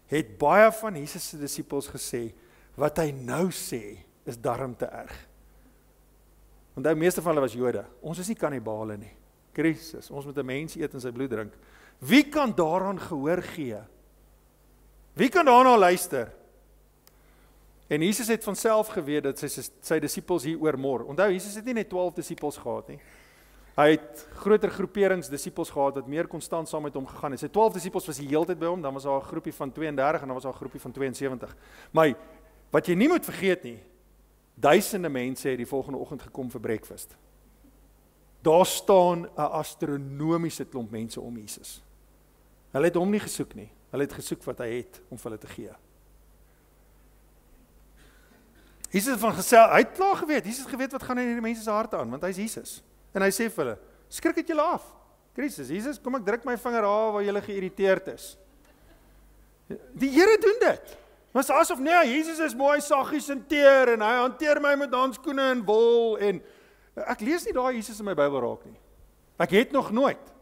het baie van Jesus se disippels gesê, wat hy nou sê, is darm te erg. Want die meeste van hulle was Jode. Ons is nie kannibale nie. Christus, ons moet 'n mens eet en sy bloed drink. Wie kan daaraan gehoor gee? Wie kan daarna luister? En Jesus het van self geweet dat sy disippels hier oormor. Onthou, Jesus het nie net 12 disippels gehad nie. Hy het groter groeperings disippels gehad wat meer konstant saam met hom gegaan het. Sy 12 disippels was die hele tyd by hom, dan was daar 'n groepie van 32 en dan was daar 'n groepie van 72. Maar wat jy nie moet vergeet nie, Duisende mense het die volgende oggend gekom vir breakfast. Daar staan 'n astronomiese klomp mense om Jesus. Hulle het hom nie gesoek nie. Hulle het gesoek wat hy het om vir hulle te gee. Jesus van gesel, hy het klaar geweet. Jesus het geweet wat gaan in hierdie mense se harte aan, want hy's Jesus. En hy sê vir hulle, skrik dit julle af. Christus, Jesus, kom ek druk my vinger af waar julle geïrriteerd is. Die Here doen dit. Maar asof nee, Jesus is mooi saggies en teer en hy hanteer my met handskoene en wol en ek lees nie daai Jesus in my Bybel raak nie. Ek het nog nooit.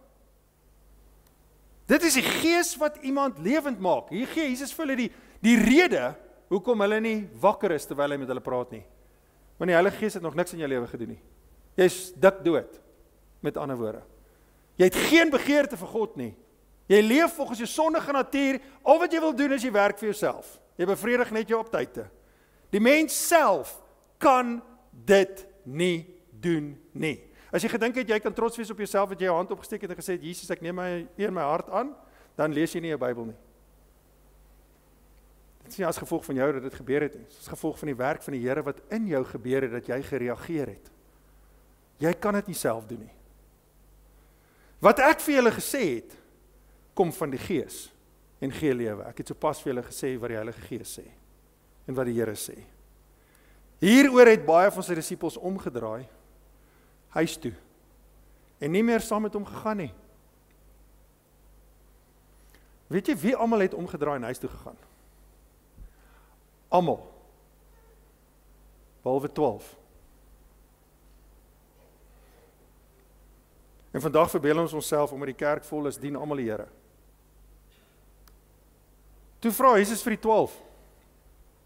Dit is die gees wat iemand lewend maak. Hier gee Jesus vir hulle die rede hoekom hulle nie wakker is terwyl hy met hulle praat nie. Want die Heilige Gees het nog niks in jou lewe gedoen nie. Jy's dik dood, met ander woorde. Jy het geen begeerte vir God nie. Jy leef volgens jou sondige natuur. Al wat jy wil doen is jy werk vir jouself. Jy bevredig net jou optydte. Die mens self kan dit nie doen nie. As jy gedink het, jy kan trots wees op jouself, dat jy jou hand opgesteek het en gesê het, Jesus, ek neem my hart aan, dan lees jy nie jou Bybel nie. Dit is nie as gevolg van jou dat dit gebeur het nie. Dit is as gevolg van die werk van die Here wat in jou gebeur het, dat jy gereageer het. Jy kan dit nie self doen nie. Wat ek vir julle gesê het, kom van die Gees en gee lewe. Ek het sopas vir julle gesê wat die Heilige Gees sê en wat die Here sê. Hieroor het baie van sy disippels omgedraai, huis toe, en nie meer saam met hom gegaan nie. Weet jy wie almal het omgedraai en huis toe gegaan? Almal. Behalwe 12. En vandag verbeel ons onsself, omdat die kerk vol is, dien almal die Here. Toe vra Jesus vir die 12,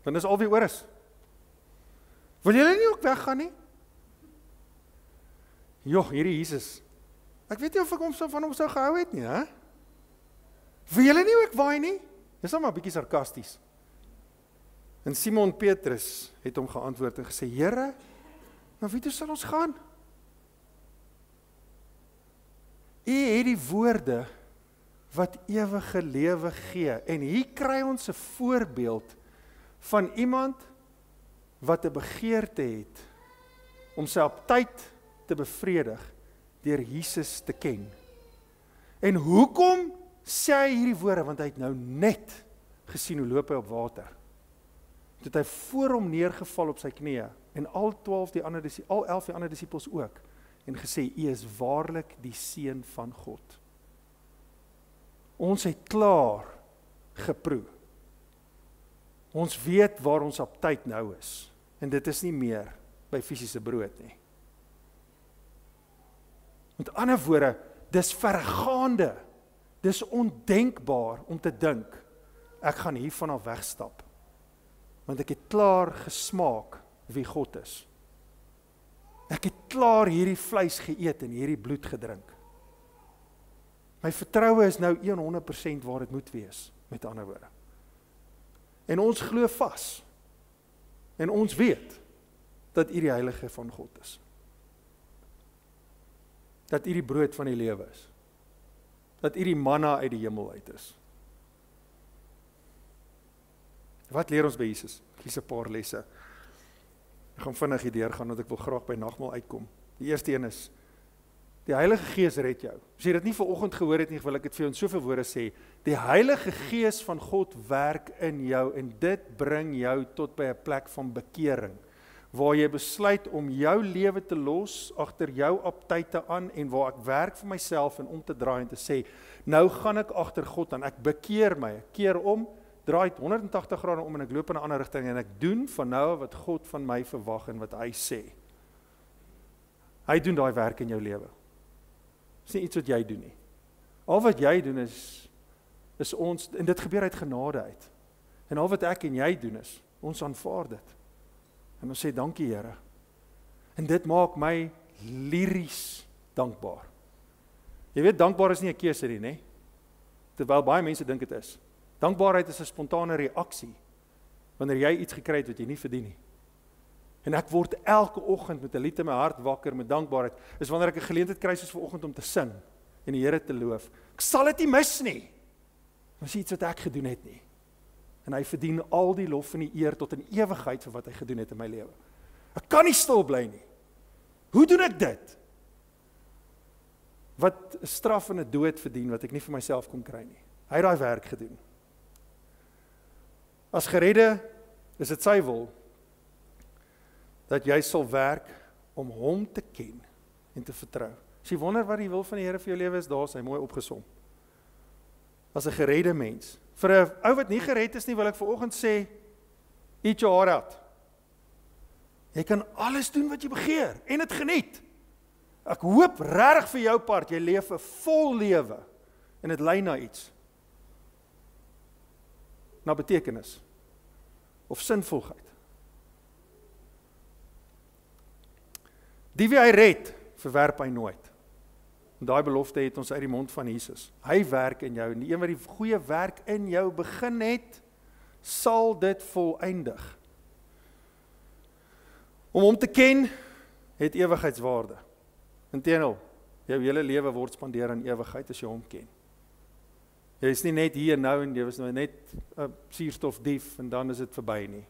want dis al wie oor is. Wil julle nie ook weggaan nie? Joh, hierdie Jesus, ek weet nie of ek van hom sou gehou het nie, hè? Wil julle nie ook waai nie? Dis nou maar 'n bietjie sarkasties. En Simon Petrus het hom geantwoord en gesê, Here, na wie toe sal ons gaan? U het die woorde wat ewige lewe gee. En hier kry ons 'n voorbeeld van iemand wat 'n begeerte het om sy aptyt te bevredig deur Jesus te ken. En hoekom sê hy hierdie woorde? Want hy het nou net gesien hoe loop hy op water. Toe het hy voor hom neergeval op sy knieë en al 11 die ander disippels ook en gesê, U is waarlik die Seun van God. Ons het klaar geproe. Ons weet waar ons aptyt nou is. En dit is nie meer by fisiese brood nie. Met ander woorde, dis verregaande. Dis ondenkbaar om te dink, ek gaan hiervan af wegstap. Want ek het klaar gesmaak wie God is. Ek het klaar hierdie vleis geëet en hierdie bloed gedrink. My vertroue is nou 100% waar dit moet wees, met ander woorde. En ons glo vas. En ons weet dat U die Heilige van God is. Dat U die brood van die lewe is. Dat U die manna uit die hemel uit is. Wat leer ons by Jesus? Kies 'n paar lesse. Ek gaan vinnig hier deurgaan, want ek wil graag by nagmaal uitkom. Die eerste een is, die Heilige Gees red jou. As jy dit nie vanoggend gehoor het nie, wil ek dit vir jou in soveel woorde sê. Die Heilige Gees van God werk in jou en dit bring jou tot by 'n plek van bekering, waar jy besluit om jou lewe te los agter jou aptyte aan en waar ek werk vir myself en om te draai en te sê, nou gaan ek agter God aan, ek bekeer my, ek keer om, draai 180 grade om en ek loop in 'n ander rigting en ek doen van nou wat God van my verwag en wat hy sê. Hy doen daai werk in jou lewe. Dis nie iets wat jy doen nie. Al wat jy doen is ons, en dit gebeur uit genade uit. En al wat ek en jy doen is, ons aanvaar dit. En ons sê, dankie Here. En dit maak my liries dankbaar. Jy weet, dankbaar is nie 'n keuse nie, né? Terwyl baie mense dink dit is. Dankbaarheid is 'n spontane reaksie, wanneer jy iets gekry het wat jy nie verdien nie. En ek word elke oggend met 'n lied in my hart wakker met dankbaarheid, is wanneer ek 'n geleentheid kry soos vanoggend om te sing, en die Here te loof. Ek sal dit nie mis nie. Dit is iets wat ek gedoen het nie. En hy verdien al die lof en die eer tot in ewigheid vir wat hy gedoen het in my lewe. Ek kan nie stil bly nie. Hoe doen ek dit? Wat 'n straf en 'n dood verdien wat ek nie vir myself kon kry nie. Hy het daai werk gedoen. As geredde is dit sy wil dat jy sal werk om hom te ken en te vertrou. As jy wonder wat die wil van die Here vir jou lewe is, daar is hy mooi opgesom. As 'n geredde mens. Vir 'n ou wat nie gered is nie, wil ek vanoggend sê, eat your heart out. Jy kan alles doen wat jy begeer en dit geniet. Ek hoop regtig vir jou part, jy leef 'n vol lewe en dit lei na iets. Na betekenis of sinvolheid. Die wie hy red, verwerp hy nooit. En daai belofte het ons uit die mond van Jesus. Hy werk in jou en die een wat die goeie werk in jou begin het, sal dit volëindig. Om hom te ken, het ewigheidswaarde. Inteendeel, jou hele lewe word spandeer aan ewigheid as jy hom ken. Jy is nie net hier nou en jy was nou net 'n suurstofdief en dan is dit verby nie.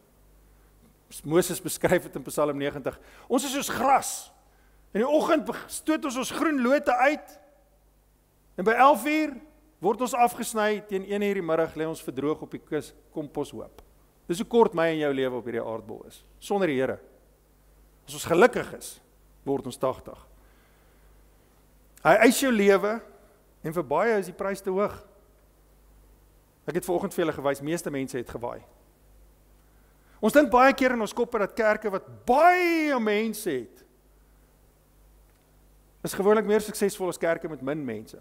Moses beskryf dit in Psalm 90. Ons is soos gras. In die oggend stoot ons groen lote uit en by 11:00 word ons afgesny, teen 1:00 die middag lê ons verdroog op die komposhoop. Dis hoe kort my en jou lewe op hierdie aardbol is, sonder die Here. As ons gelukkig is, word ons 80. Hy eis jou lewe en vir baie is die prys te hoog. Ek het vanoggend vir julle gewys, meeste mense het gewaai. Ons dink baie keer in ons koppe dat kerke wat baie mense het, is gewoonlik meer suksesvol as kerke met min mense.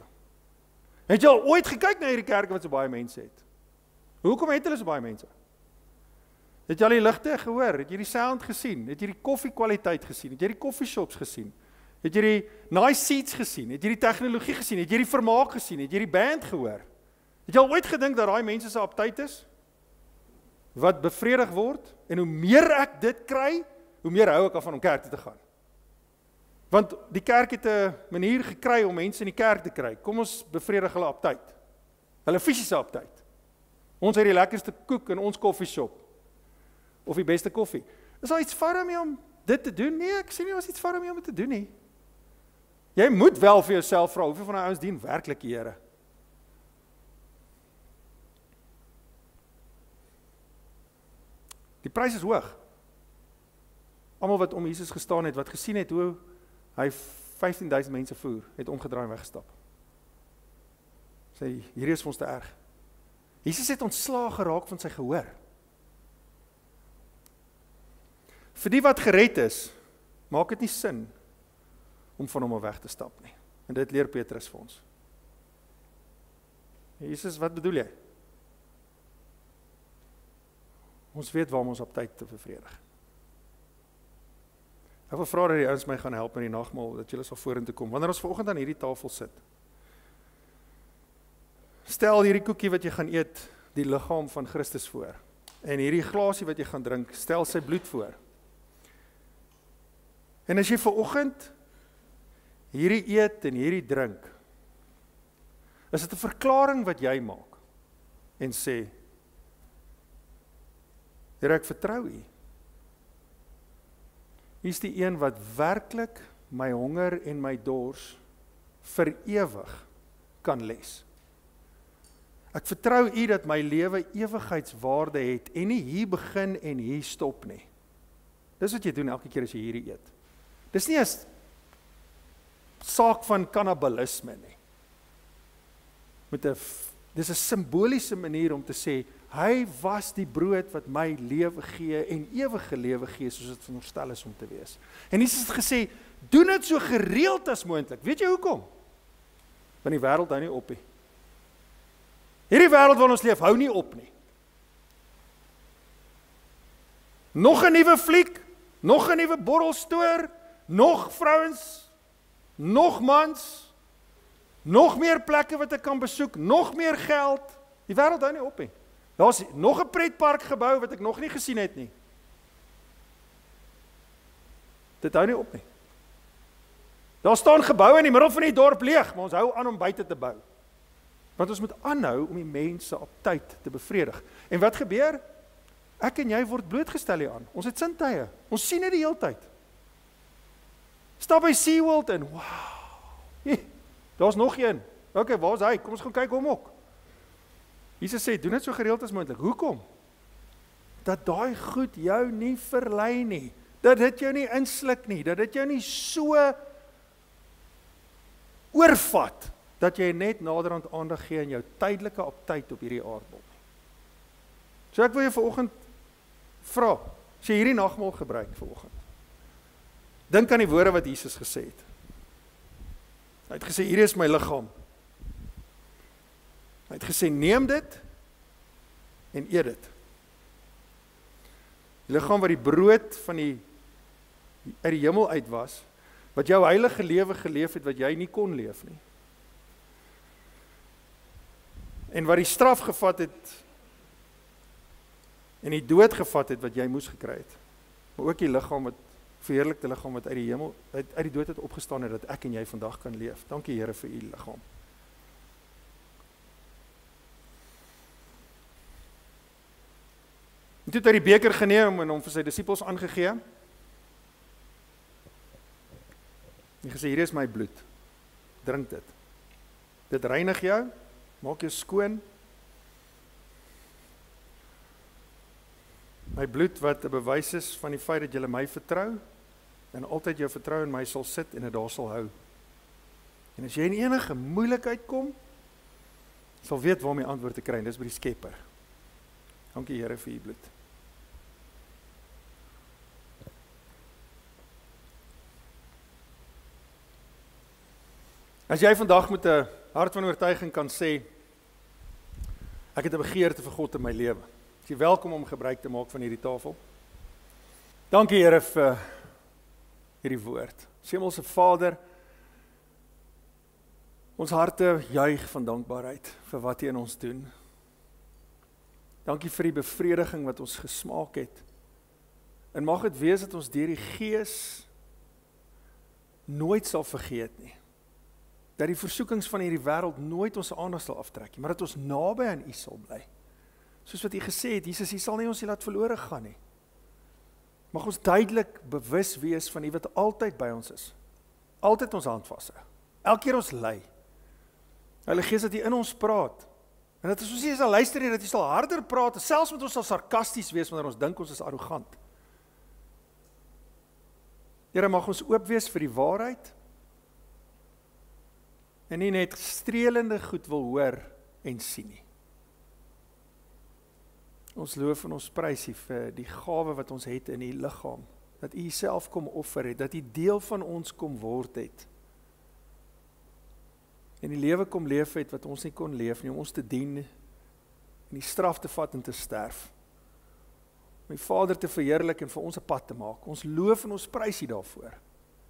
Het jy al ooit gekyk na hierdie kerke wat so baie mense het? Hoekom het hulle so baie mense? Het jy al die ligte gehoor? Het jy die sound gesien? Het jy die koffiekwaliteit gesien? Het jy die koffieshops gesien? Het jy die nice seats gesien? Het jy die tegnologie gesien? Het jy die vermaak gesien? Het jy die band gehoor? Het jy al ooit gedink dat daai mense se aptyd is? Wat bevredig word? En hoe meer ek dit kry, hoe meer hou ek af van om kerk toe te gaan. Want die kerk het 'n manier gekry om mense in die kerk te kry. Kom ons bevredig hulle aptyd. Hulle fisiese aptyd. Ons het die lekkerste koek in ons koffieshop. Of die beste koffie. Is daar iets fout daarmee om dit te doen? Nee, ek sien nie ons iets fout daarmee om dit te doen nie. Jy moet wel vir jouself vra, hoeveel van daai ouens dien werklik die Here? Die prys is hoog. Almal wat om Jesus gestaan het, wat gesien het hoe hy 15,000 mense voer, het omgedraai en weggestap. Sê, hierdie is vir ons te erg. Jesus het ontslaag geraak van sy gehoor. Vir die wat gered is, maak dit nie sin om van hom weg te stap nie. En dit leer Petrus vir ons. Jesus, wat bedoel jy? Ons weet waarom ons op tyd te bevredig. Ek wil vra dat die ouens my gaan help met die nagmaal, dat julle sal vorentoe kom. Wanneer ons vanoggend aan hierdie tafel sit, stel hierdie koekie wat jy gaan eet, die liggaam van Christus voor. En hierdie glasie wat jy gaan drink, stel sy bloed voor. En as jy vanoggend hierdie eet en hierdie drink, is dit 'n verklaring wat jy maak en sê, Here, ek vertrou U. U is die een wat werklik my honger en my dors vir ewig kan les. Ek vertrou U dat my lewe ewigheidswaarde het en nie hier begin en hier stop nie. Dis wat jy doen elke keer as jy hierdie eet. Dis nie 'n saak van kannibalisme nie. Dis 'n simboliese manier om te sê, hy was die brood wat my lewe gee en ewige lewe gee, soos dit veronderstel is om te wees. En Jesus het gesê, doen dit so gereeld as moontlik. Weet jy hoekom? Want die wêreld hou nie op nie. Hierdie wêreld waarin ons leef, hou nie op nie. Nog 'n nuwe fliek, nog 'n nuwe borrelstoer, nog vrouens, nog mans, nog meer plekke wat ek kan besoek, nog meer geld. Die wêreld hou nie op nie. Daar's nog 'n pretpark gebou wat ek nog nie gesien het nie. Dit hou nie op nie. Daar staan geboue in die middel van die dorp leeg, maar ons hou aan om buite te bou. Want ons moet aanhou om die mense op tyd te bevredig. En wat gebeur? Ek en jy word blootgestel hieraan. Ons het sintuie. Ons sien dit die hele tyd. Stap by SeaWorld en wow. Daar's nog een. Okay, waar is hy? Kom ons gaan kyk hom ook. Jesus sê, doen dit so gereeld as moontlik. Hoekom? Dat daai goed jou nie verlei nie. Dat dit jou nie insluk nie. Dat dit jou nie so oorvat dat jy net naderhand aandag gee aan jou tydelike aptyt op hierdie aardbol. So ek wil jou vanoggend vra, as jy hierdie nagmaal gebruik vanoggend, dink aan die woorde wat Jesus gesê het. Hy het gesê, hier is my liggaam. Hy het gesê, neem dit en eet dit. Die liggaam wat die brood van uit die hemel uit was, wat jou heilige lewe geleef het, wat jy nie kon leef nie. En wat die straf gevat het, en die dood gevat het, wat jy moes gekry het. Maar ook die liggaam, verheerlikte liggaam, wat uit die hemel, uit die dood het opgestaan het, dat ek en jy vandag kan leef. Dankie Here vir u liggaam. En toe het hy die beker geneem en hom vir sy disippels aangegee. En gesê, hier is my bloed. Drink dit. Dit reinig jou, maak jou skoon. My bloed wat 'n bewys is van die feit dat jy my vertrou en altyd jou vertrou in my sal sit en dit daar sal hou. En as jy in enige moeilikheid kom, sal weet waar om die antwoord te kry, en dis by die Skepper. Dankie Here vir u bloed. As jy vandag met 'n hart van oortuiging kan sê, ek het 'n begeerte vir God in my lewe. Is jy welkom om gebruik te maak van hierdie tafel. Dankie Here vir hierdie woord. Hemelse Vader, ons harte juig van dankbaarheid vir wat U in ons doen. Dankie vir die bevrediging wat ons gesmaak het. En mag dit wees dat ons deur die Gees nooit sal vergeet nie. Dat die versoekings van hierdie wêreld nooit ons aandag sal aftrek nie, maar dat ons naby aan U sal bly. Soos wat U gesê het, Jesus, U sal nie ons laat verlore gaan nie. Mag ons duidelik bewus wees van U wat altyd by ons is. Altyd ons hand vashou. Elke keer ons lei. Heilige Gees, dat U in ons praat. En dat ons nie sal luister nie, dat U sal harder praat, selfs met ons sal sarkasties wees wanneer ons dink ons is arrogant. Here, mag ons oop wees vir die waarheid en nie net streelende goed wil hoor en sien nie. Ons loof en ons prys U vir die gawe wat ons het in U liggaam, dat U self kom offer het, dat U deel van ons kom word het, en die lewe kom leef het wat ons nie kon leef nie, om ons te dien, en die straf te vat en te sterf, om die Vader te verheerlik en vir ons 'n pad te maak. Ons loof en ons prys U daarvoor.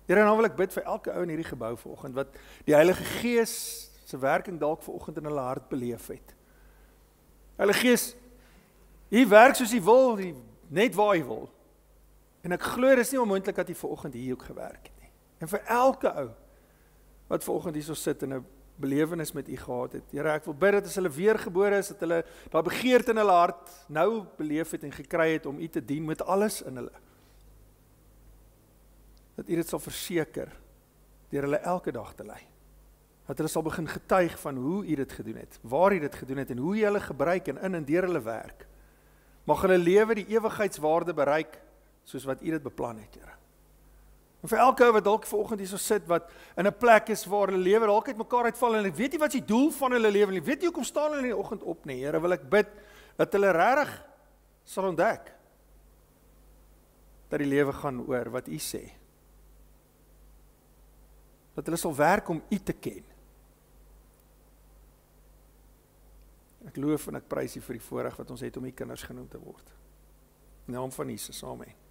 Here, en dan wil ek bid vir elke ou in hierdie gebou vanoggend, wat die Heilige Gees se werking dalk vanoggend in hulle hart beleef het. Heilige Gees, U werk soos U wil, net waar U wil. En ek glo dis nie onmoontlik dat U vanoggend hier ook gewerk het nie. En vir elke ou wat vanoggend hierso sit en 'n belewenis met U gehad het. Here, ek wil bid dat as hulle weergebore is, dat hulle daai begeerte in hulle hart nou beleef het en gekry het om U te dien met alles in hulle. Dat U dit sal verseker deur hulle elke dag te lei. Dat hulle sal begin getuig van hoe U dit gedoen het, waar U dit gedoen het en hoe U hulle gebruik en in deur hulle werk. Mag hulle lewe die ewigheidswaarde bereik soos wat U dit beplan het, Here. En vir elke ou wat dalk vanoggend hierso sit wat in 'n plek is waar hulle lewe dalk uitmekaar uitval en ek weet nie wat die doel van hulle lewe nie. Ek weet nie hoekom staan hulle in die oggend op nie. Here, wil ek bid dat hulle regtig sal ontdek dat die lewe gaan oor wat U sê. Dat hulle sal werk om U te ken. Ek loof en ek prys U vir die voorreg wat ons het om U kinders genoem te word. In die naam van Jesus, amen.